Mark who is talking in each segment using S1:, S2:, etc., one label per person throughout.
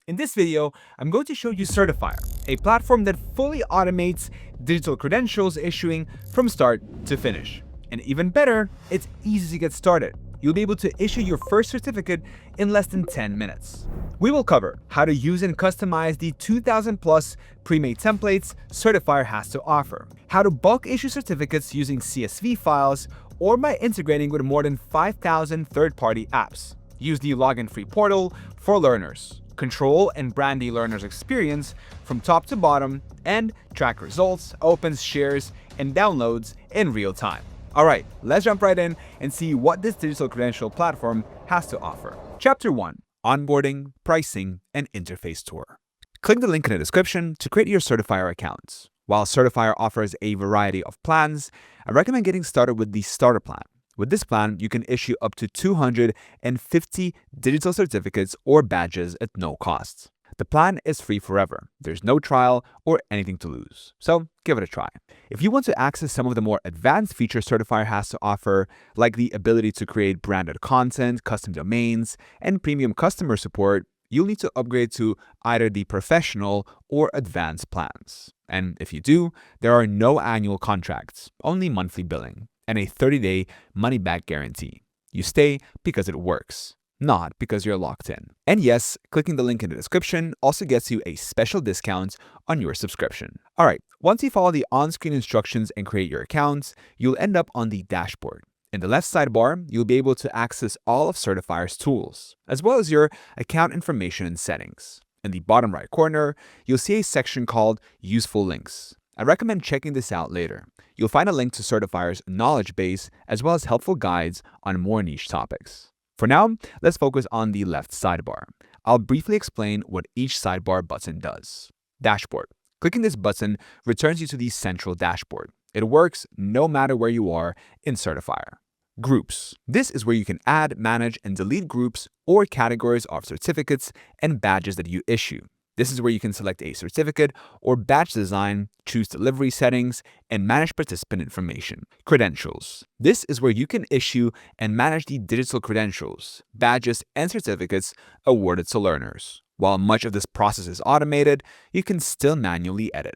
S1: In this video, I'm going to show you Certifier, a platform that fully automates digital credentials issuing from start to finish. And even better, it's easy to get started. You'll be able to issue your first certificate in less than 10 minutes. We will cover how to use and customize the 2,000 plus pre-made templates Certifier has to offer, how to bulk issue certificates using CSV files or by integrating with more than 5,000 third-party apps. Use the login-free portal for learners, control and brand the learner's experience from top to bottom, and track results, opens, shares, and downloads in real time. Alright, let's jump right in and see what this digital credential platform has to offer. Chapter 1. Onboarding, Pricing, and Interface Tour. Click the link in the description to create your Certifier account. While Certifier offers a variety of plans, I recommend getting started with the starter plan. With this plan, you can issue up to 250 digital certificates or badges at no cost. The plan is free forever. There's no trial or anything to lose, so give it a try. If you want to access some of the more advanced features Certifier has to offer, like the ability to create branded content, custom domains, and premium customer support, you'll need to upgrade to either the professional or advanced plans. And if you do, there are no annual contracts, only monthly billing, and a 30-day money-back guarantee. You stay because it works, not because you're locked in. And yes, clicking the link in the description also gets you a special discount on your subscription. Alright, once you follow the on-screen instructions and create your accounts, you'll end up on the dashboard. In the left sidebar, you'll be able to access all of Certifier's tools, as well as your account information and settings. In the bottom right corner, you'll see a section called Useful Links. I recommend checking this out later. You'll find a link to Certifier's knowledge base, as well as helpful guides on more niche topics. For now, let's focus on the left sidebar. I'll briefly explain what each sidebar button does. Dashboard. Clicking this button returns you to the central dashboard. It works no matter where you are in Certifier. Groups. This is where you can add, manage, and delete groups or categories of certificates and badges that you issue. This is where you can select a certificate or badge design, choose delivery settings, and manage participant information. Credentials. This is where you can issue and manage the digital credentials, badges, and certificates awarded to learners. While much of this process is automated, you can still manually edit.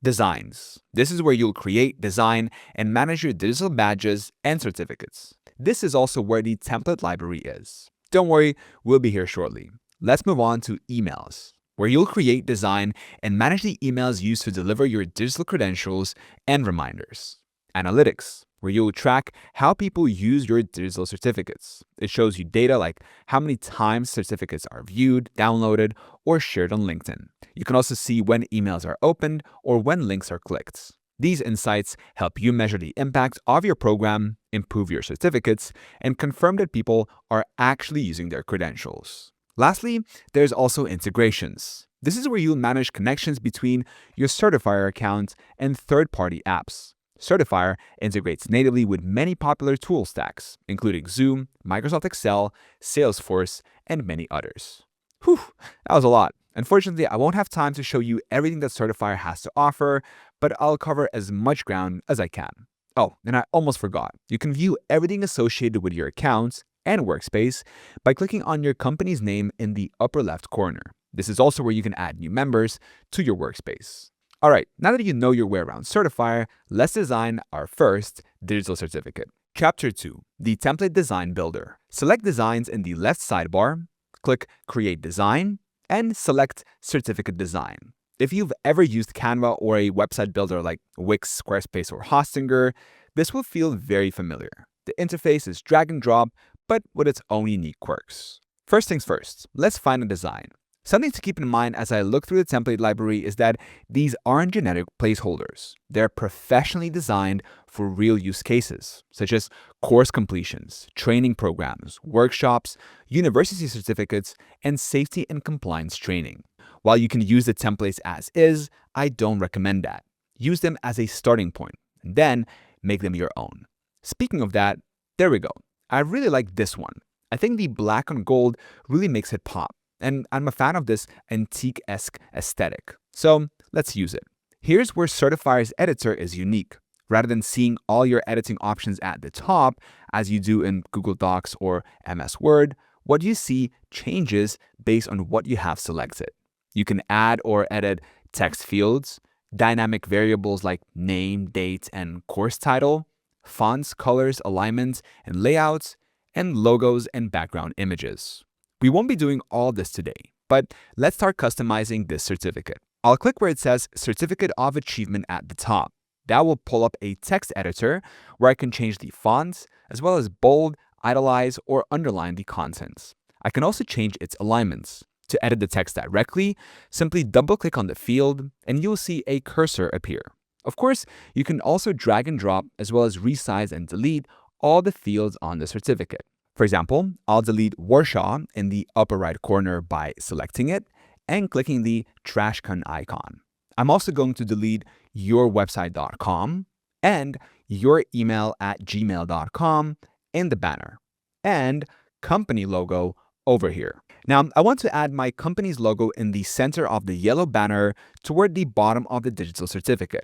S1: Designs. This is where you'll create, design, and manage your digital badges and certificates. This is also where the template library is. Don't worry, we'll be here shortly. Let's move on to emails, where you'll create, design, and manage the emails used to deliver your digital credentials and reminders. Analytics, where you'll track how people use your digital certificates. It shows you data like how many times certificates are viewed, downloaded, or shared on LinkedIn. You can also see when emails are opened or when links are clicked. These insights help you measure the impact of your program, improve your certificates, and confirm that people are actually using their credentials. Lastly, there's also integrations. This is where you'll manage connections between your Certifier account and third-party apps. Certifier integrates natively with many popular tool stacks, including Zoom, Microsoft Excel, Salesforce, and many others. Whew, that was a lot. Unfortunately, I won't have time to show you everything that Certifier has to offer, but I'll cover as much ground as I can. Oh, and I almost forgot. You can view everything associated with your accounts and workspace by clicking on your company's name in the upper left corner. This is also where you can add new members to your workspace. Alright, now that you know your way around Certifier, let's design our first digital certificate. Chapter 2. The Template Design Builder. Select Designs in the left sidebar, click Create Design, and select Certificate Design. If you've ever used Canva or a website builder like Wix, Squarespace, or Hostinger, this will feel very familiar. The interface is drag and drop, but with its own unique quirks. First things first, let's find a design. Something to keep in mind as I look through the template library is that these aren't generic placeholders. They're professionally designed for real use cases, such as course completions, training programs, workshops, university certificates, and safety and compliance training. While you can use the templates as is, I don't recommend that. Use them as a starting point, and then make them your own. Speaking of that, there we go. I really like this one. I think the black on gold really makes it pop. And I'm a fan of this antique-esque aesthetic. So let's use it. Here's where Certifier's editor is unique. Rather than seeing all your editing options at the top, as you do in Google Docs or MS Word, what you see changes based on what you have selected. You can add or edit text fields, dynamic variables like name, date, and course title, fonts, colors, alignments, and layouts, and logos and background images. We won't be doing all this today, but let's start customizing this certificate. I'll click where it says Certificate of Achievement at the top. That will pull up a text editor where I can change the fonts, as well as bold, italize, or underline the contents. I can also change its alignments. To edit the text directly, simply double-click on the field, and you'll see a cursor appear. Of course, you can also drag and drop, as well as resize and delete all the fields on the certificate. For example, I'll delete Warsaw in the upper right corner by selecting it and clicking the trash can icon. I'm also going to delete yourwebsite.com and youremail@gmail.com in the banner, and company logo over here. Now, I want to add my company's logo in the center of the yellow banner toward the bottom of the digital certificate.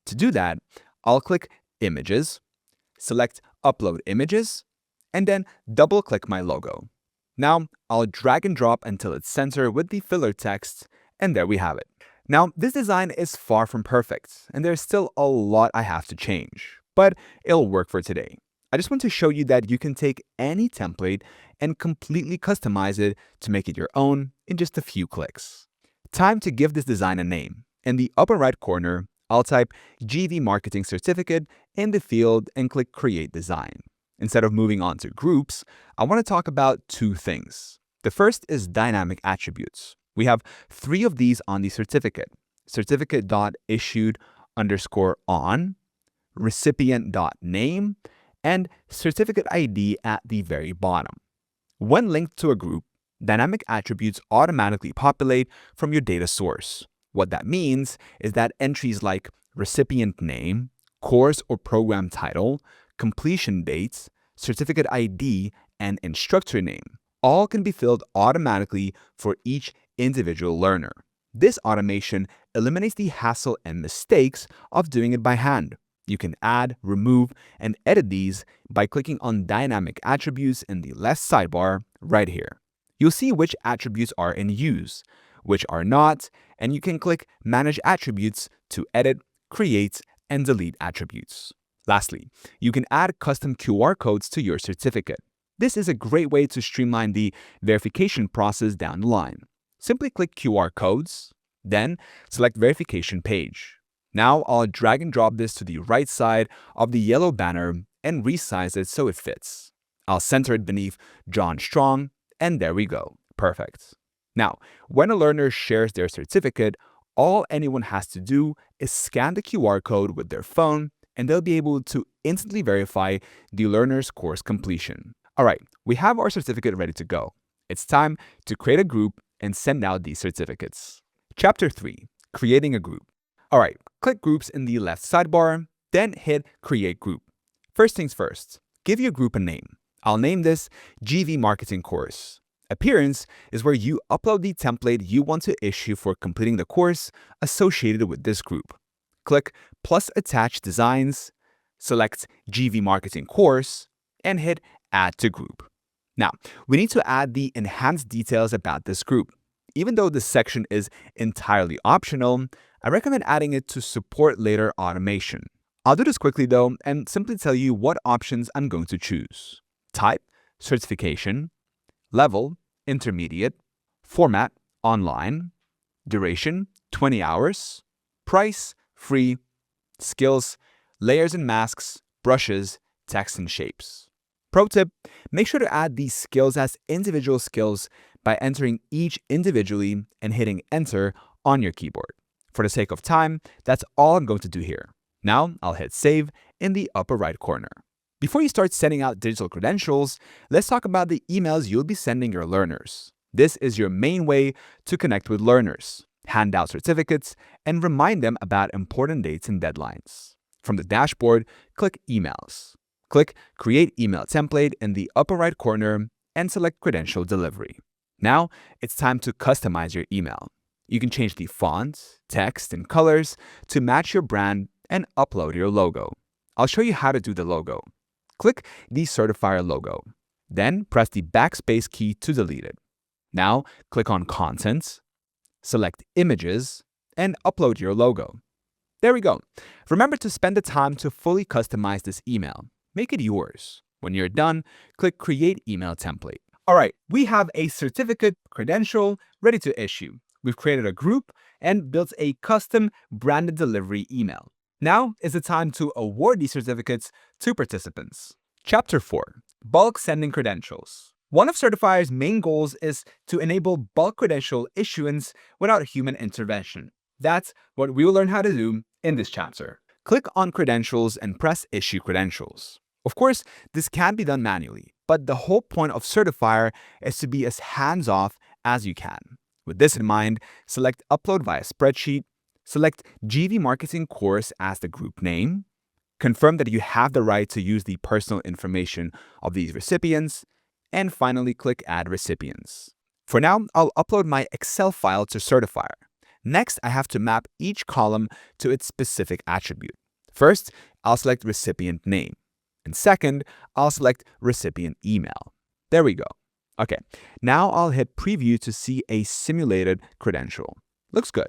S1: To do that, I'll click Images, select Upload Images, and then double-click my logo. Now, I'll drag and drop until it's centered with the filler text, and there we have it. Now, this design is far from perfect, and there's still a lot I have to change, but it'll work for today. I just want to show you that you can take any template and completely customize it to make it your own in just a few clicks. Time to give this design a name. In the upper right corner, I'll type GV Marketing Certificate in the field and click Create Design. Instead of moving on to groups, I want to talk about two things. The first is dynamic attributes. We have 3 of these on the certificate: certificate.issued_on, recipient.name, and certificate ID at the very bottom. When linked to a group, dynamic attributes automatically populate from your data source. What that means is that entries like recipient name, course or program title, completion dates, certificate ID, and instructor name all can be filled automatically for each individual learner. This automation eliminates the hassle and mistakes of doing it by hand. You can add, remove, and edit these by clicking on Dynamic Attributes in the left sidebar right here. You'll see which attributes are in use, which are not, and you can click Manage Attributes to edit, create, and delete attributes. Lastly, you can add custom QR codes to your certificate. This is a great way to streamline the verification process down the line. Simply click QR codes, then select Verification Page. Now I'll drag and drop this to the right side of the yellow banner and resize it so it fits. I'll center it beneath John Strong, and there we go. Perfect. Now, when a learner shares their certificate, all anyone has to do is scan the QR code with their phone, and they'll be able to instantly verify the learner's course completion. All right, we have our certificate ready to go. It's time to create a group and send out these certificates. Chapter 3, Creating a Group. All right, click Groups in the left sidebar, then hit Create Group. First things first, give your group a name. I'll name this GV Marketing Course. Appearance is where you upload the template you want to issue for completing the course associated with this group. Click Plus Attach Designs, select GV Marketing Course, and hit Add to Group. Now, we need to add the enhanced details about this group. Even though this section is entirely optional, I recommend adding it to support later automation. I'll do this quickly though and simply tell you what options I'm going to choose. Type, certification, level, intermediate, format, online, duration, 20 hours, price, free, skills, layers and masks, brushes, text and shapes. Pro tip, make sure to add these skills as individual skills by entering each individually and hitting enter on your keyboard. For the sake of time, that's all I'm going to do here. Now I'll hit save in the upper right corner. Before you start sending out digital credentials, let's talk about the emails you'll be sending your learners. This is your main way to connect with learners, hand out certificates, and remind them about important dates and deadlines. From the dashboard, click Emails. Click Create Email Template in the upper right corner and select Credential Delivery. Now it's time to customize your email. You can change the font, text, and colors to match your brand and upload your logo. I'll show you how to do the logo. Click the Certifier logo. Then press the backspace key to delete it. Now click on Contents, select Images, and upload your logo. There we go. Remember to spend the time to fully customize this email. Make it yours. When you're done, click Create Email Template. All right, we have a certificate credential ready to issue. We've created a group and built a custom branded delivery email. Now is the time to award these certificates to participants. Chapter 4. Bulk Sending Credentials. One of Certifier's main goals is to enable bulk credential issuance without human intervention. That's what we will learn how to do in this chapter. Click on Credentials and press Issue Credentials. Of course, this can be done manually, but the whole point of Certifier is to be as hands-off as you can. With this in mind, select Upload via Spreadsheet, select GV Marketing Course as the group name, confirm that you have the right to use the personal information of these recipients, and finally click Add Recipients. For now, I'll upload my Excel file to Certifier. Next, I have to map each column to its specific attribute. First, I'll select Recipient Name. And second, I'll select Recipient Email. There we go. Okay, now I'll hit Preview to see a simulated credential. Looks good.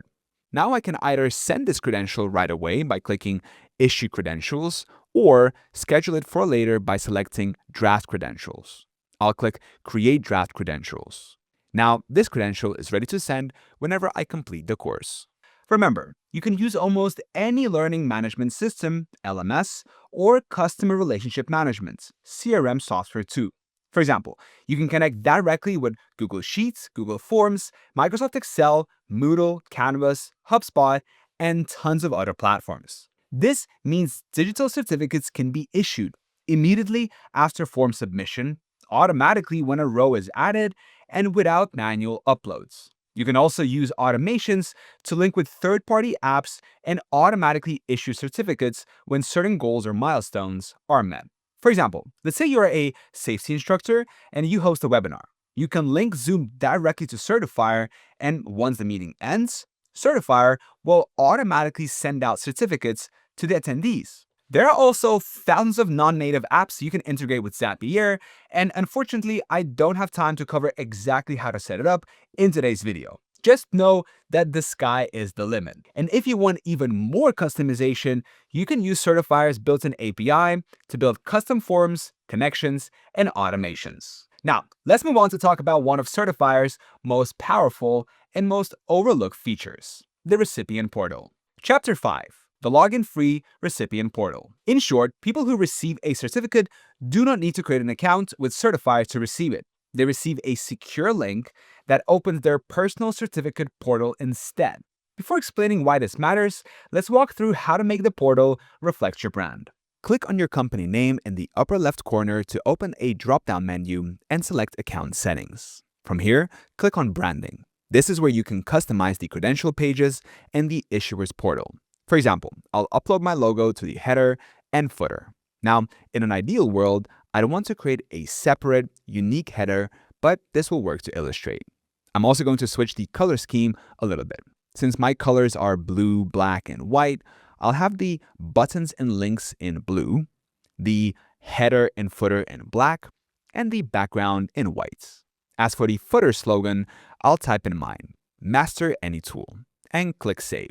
S1: Now I can either send this credential right away by clicking Issue Credentials or schedule it for later by selecting Draft Credentials. I'll click Create Draft Credentials. Now, this credential is ready to send whenever I complete the course. Remember, you can use almost any learning management system, LMS, or customer relationship management, CRM software too. For example, you can connect directly with Google Sheets, Google Forms, Microsoft Excel, Moodle, Canvas, HubSpot, and tons of other platforms. This means digital certificates can be issued immediately after form submission, automatically when a row is added, and without manual uploads. You can also use automations to link with third-party apps and automatically issue certificates when certain goals or milestones are met. For example, let's say you're a safety instructor and you host a webinar. You can link Zoom directly to Certifier, and once the meeting ends, Certifier will automatically send out certificates to the attendees. There are also thousands of non-native apps you can integrate with Zapier, and unfortunately, I don't have time to cover exactly how to set it up in today's video. Just know that the sky is the limit. And if you want even more customization, you can use Certifier's built-in API to build custom forms, connections, and automations. Now, let's move on to talk about one of Certifier's most powerful and most overlooked features, the Recipient Portal. Chapter 5. The login-free Recipient Portal. In short, people who receive a certificate do not need to create an account with Certifier to receive it. They receive a secure link that opens their personal certificate portal instead. Before explaining why this matters, let's walk through how to make the portal reflect your brand. Click on your company name in the upper left corner to open a drop-down menu and select Account Settings. From here, click on Branding. This is where you can customize the credential pages and the issuer's portal. For example, I'll upload my logo to the header and footer. Now, in an ideal world, I'd want to create a separate, unique header, but this will work to illustrate. I'm also going to switch the color scheme a little bit. Since my colors are blue, black, and white, I'll have the buttons and links in blue, the header and footer in black, and the background in white. As for the footer slogan, I'll type in mine, Master Any Tool, and click Save.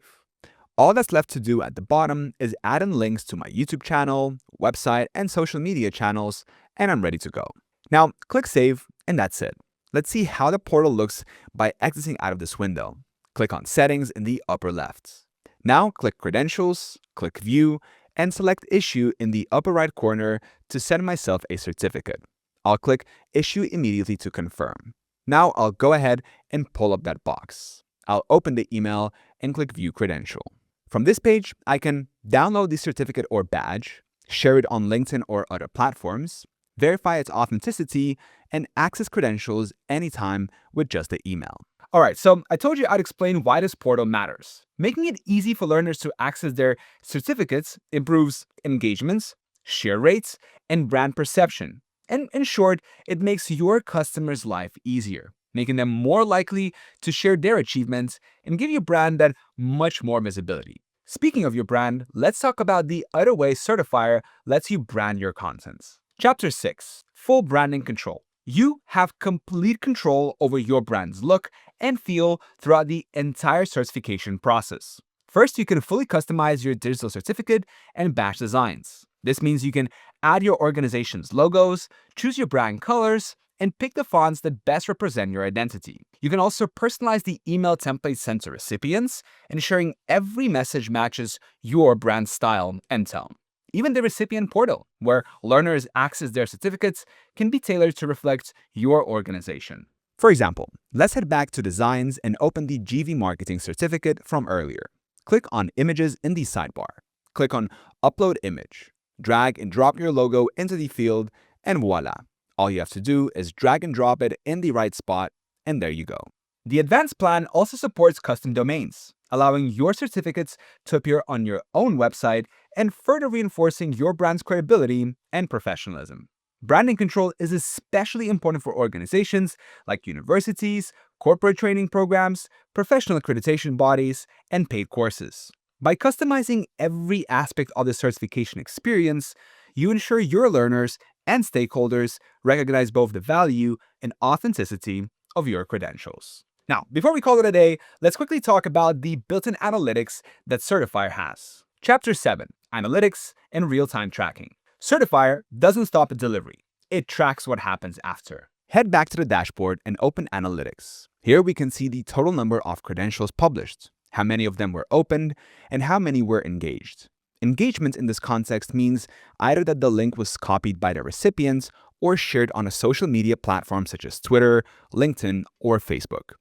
S1: All that's left to do at the bottom is add in links to my YouTube channel, website, and social media channels, and I'm ready to go. Now, click Save, and that's it. Let's see how the portal looks by exiting out of this window. Click on Settings in the upper left. Now, click Credentials, click View, and select Issue in the upper right corner to send myself a certificate. I'll click Issue immediately to confirm. Now, I'll go ahead and pull up that box. I'll open the email and click View Credential. From this page, I can download the certificate or badge, share it on LinkedIn or other platforms, verify its authenticity, and access credentials anytime with just the email. All right, so I told you I'd explain why this portal matters. Making it easy for learners to access their certificates improves engagements, share rates, and brand perception. And in short, it makes your customers' life easier, making them more likely to share their achievements and give your brand that much more visibility. Speaking of your brand, let's talk about the other way Certifier lets you brand your content. Chapter 6. Full Branding Control. You have complete control over your brand's look and feel throughout the entire certification process. First, you can fully customize your digital certificate and badge designs. This means you can add your organization's logos, choose your brand colors, and pick the fonts that best represent your identity. You can also personalize the email template sent to recipients, ensuring every message matches your brand style and tone. Even the recipient portal, where learners access their certificates, can be tailored to reflect your organization. For example, let's head back to designs and open the GV Marketing certificate from earlier. Click on Images in the sidebar. Click on Upload Image. Drag and drop your logo into the field, and voila! All you have to do is drag and drop it in the right spot, and there you go. The advanced plan also supports custom domains, allowing your certificates to appear on your own website and further reinforcing your brand's credibility and professionalism. Branding control is especially important for organizations like universities, corporate training programs, professional accreditation bodies, and paid courses. By customizing every aspect of the certification experience, you ensure your learners and stakeholders recognize both the value and authenticity of your credentials. Now, before we call it a day, let's quickly talk about the built-in analytics that Certifier has. Chapter 7, Analytics and Real-Time Tracking. Certifier doesn't stop at delivery. It tracks what happens after. Head back to the dashboard and open Analytics. Here we can see the total number of credentials published, how many of them were opened, and how many were engaged. Engagement in this context means either that the link was copied by the recipients or shared on a social media platform such as Twitter, LinkedIn, or Facebook.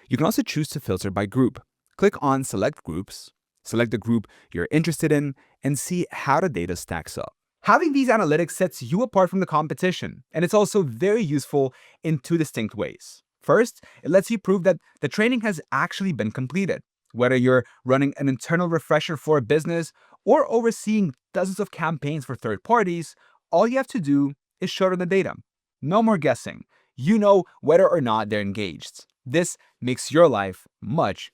S1: You can also choose to filter by group. Click on Select Groups, select the group you're interested in, and see how the data stacks up. Having these analytics sets you apart from the competition, and it's also very useful in two distinct ways. First, it lets you prove that the training has actually been completed. Whether you're running an internal refresher for a business or overseeing dozens of campaigns for third parties, all you have to do is show them the data. No more guessing. You know whether or not they're engaged. This makes your life much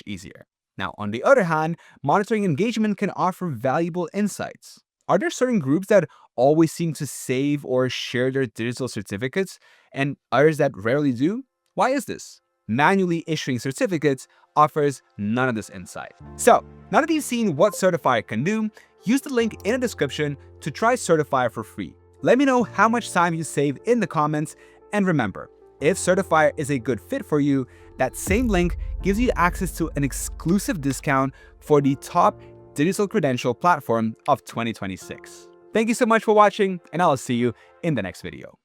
S1: easier. Now, on the other hand, monitoring engagement can offer valuable insights. Are there certain groups that always seem to save or share their digital certificates and others that rarely do? Why is this? Manually issuing certificates offers none of this insight. So, now that you've seen what Certifier can do, use the link in the description to try Certifier for free. Let me know how much time you save in the comments, and remember, if Certifier is a good fit for you, that same link gives you access to an exclusive discount for the top digital credential platform of 2026. Thank you so much for watching, and I'll see you in the next video.